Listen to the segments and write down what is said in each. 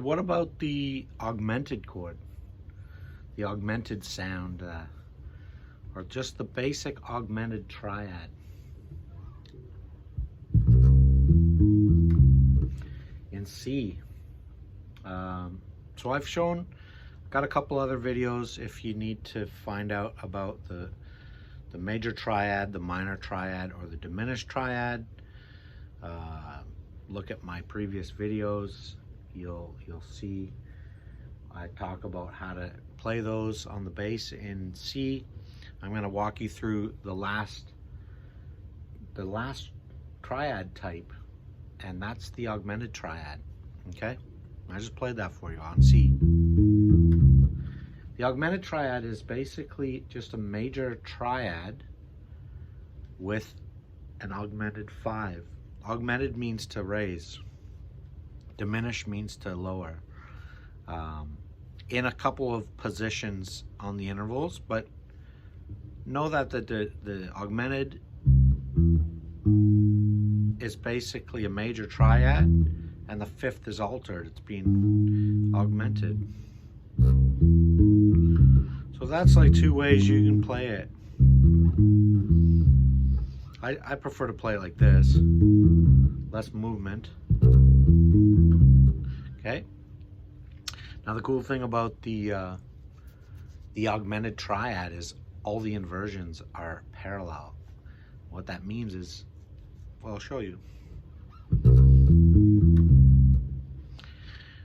What about the augmented chord? The augmented sound, or just the basic augmented triad? In C. So I've got a couple other videos if you need to find out about the major triad, the minor triad, or the diminished triad. Look at my previous videos. You'll see I talk about how to play those on the bass in C. I'm going to walk you through the last triad type, and that's the augmented triad. Okay, I just played that for you on C. The augmented triad is basically just a major triad with an augmented 5. Augmented means to raise. Diminished means to lower. In a couple of positions on the intervals, but know that the augmented is basically a major triad, and the 5th is altered. It's being augmented. So that's like 2 ways you can play it. I prefer to play it like this. Less movement. Okay. Now the cool thing about the augmented triad is all the inversions are parallel. What that means is, well, I'll show you.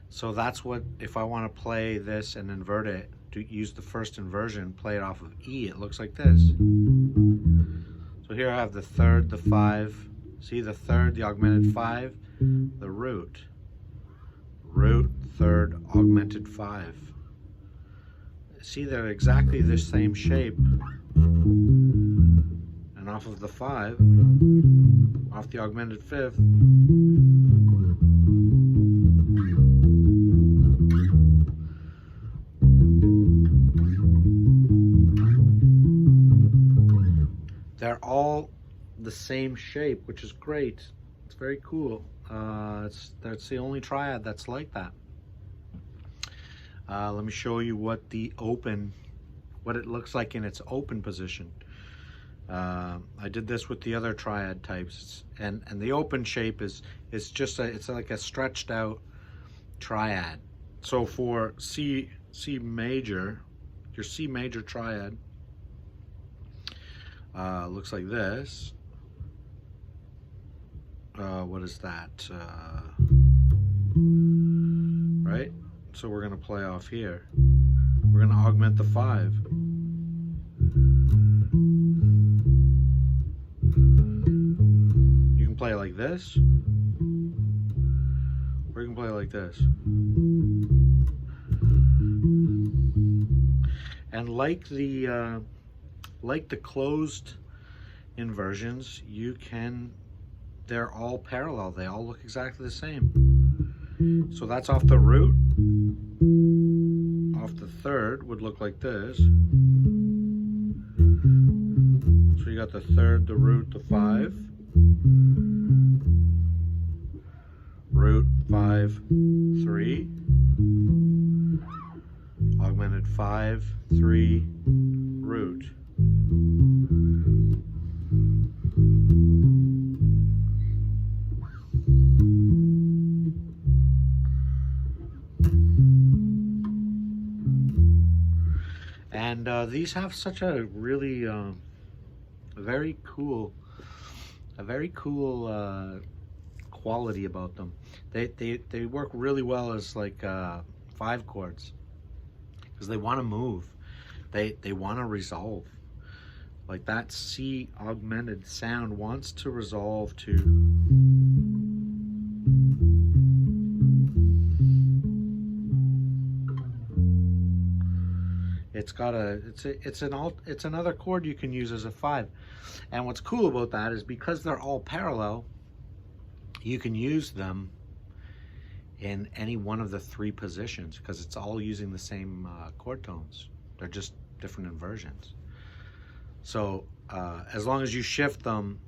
So that's what, if I want to play this and invert it, to use the first inversion, play it off of E, it looks like this. So here I have the 3rd, the 5. See the 3rd, the augmented 5, the root. Root, 3rd, augmented 5. See, they're exactly the same shape. And off of the 5, off the augmented 5th, they're all the same shape, which is great. It's very cool. That's the only triad that's like that. Let me show you what what it looks like in its open position. I did this with the other triad types, and the open shape is just it's like a stretched out triad. So for C major, your C major triad looks like this. What is that? Right? So we're going to play off here. We're going to augment the 5. You can play it like this, or you can play it like this. And like the closed inversions, they're all parallel. They all look exactly the same. So that's off the root. Off the 3rd would look like this. So you got the 3rd, the root, the 5. Root, 5, 3. Augmented 5, 3, root. And these have such a really very cool quality about them. They work really well as like 5 chords, because they want to move. They want to resolve. Like that C augmented sound wants to resolve to. It's another chord you can use as a 5. And what's cool about that is because they're all parallel, you can use them in any one of the 3 positions, because it's all using the same chord tones. They're just different inversions. So as long as you shift them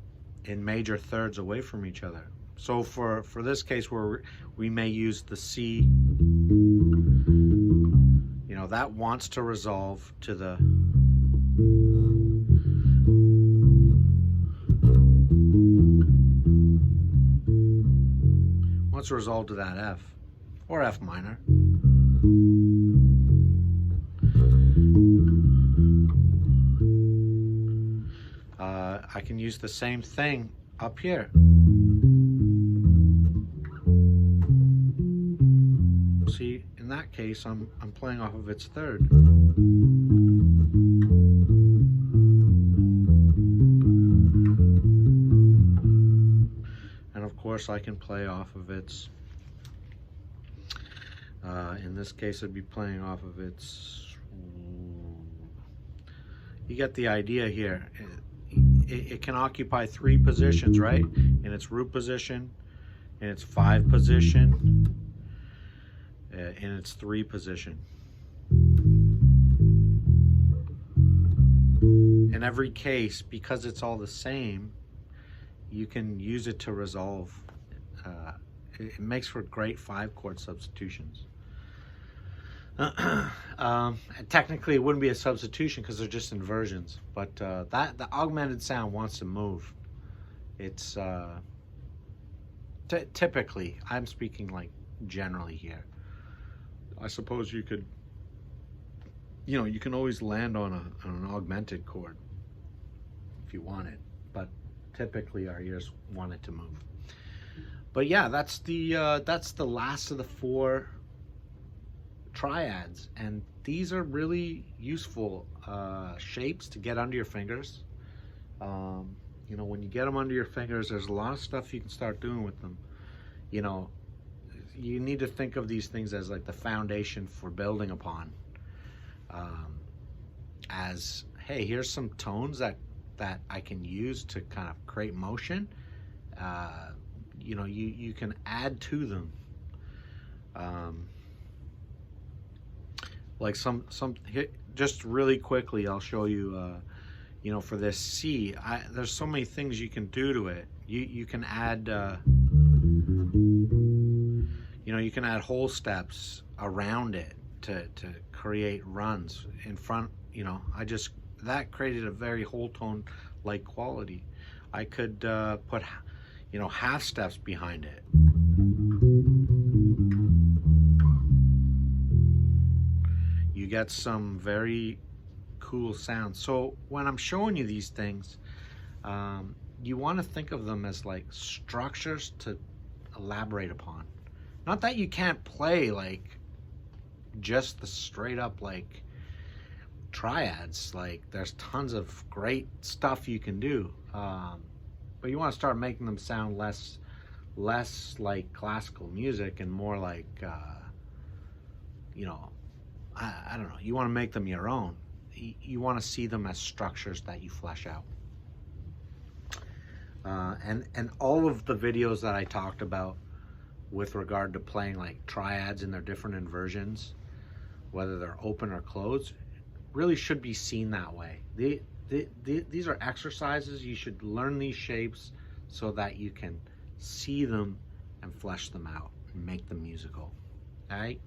in major thirds away from each other. So for this case, where we may use the C know, that wants to resolve to the that F or F minor. I can use the same thing up here. See, in that case, I'm playing off of its third. And of course, I can play off of its, in this case, I'd be playing off of its, you get the idea here. It can occupy 3 positions, right? In its root position, in its 5 position, in its 3 position. In every case, because it's all the same, you can use it to resolve. It makes for great 5-chord substitutions. Technically, it wouldn't be a substitution because they're just inversions, but the augmented sound wants to move. It's typically, I'm speaking like generally here. I suppose you could, you know, you can always land on an augmented chord if you want it, but typically our ears want it to move. But yeah, that's the last of the 4 triads, and these are really useful shapes to get under your fingers. You know, when you get them under your fingers, there's a lot of stuff you can start doing with them. You know, you need to think of these things as like the foundation for building upon. As, hey, here's some tones that I can use to kind of create motion. You know, you can add to them. Like just really quickly, I'll show you, you know, for this C, there's so many things you can do to it. You can add, you know, you can add whole steps around it to create runs in front. You know, that created a very whole tone like quality. I could put, you know, half steps behind it. You get some very cool sounds. So when I'm showing you these things, you want to think of them as like structures to elaborate upon. Not that you can't play like just the straight up like triads. Like there's tons of great stuff you can do, but you want to start making them sound less like classical music and more like, you know, I don't know, you want to make them your own. You want to see them as structures that you flesh out. And all of the videos that I talked about with regard to playing like triads in their different inversions, whether they're open or closed, really should be seen that way. These are exercises. You should learn these shapes so that you can see them and flesh them out and make them musical. All right?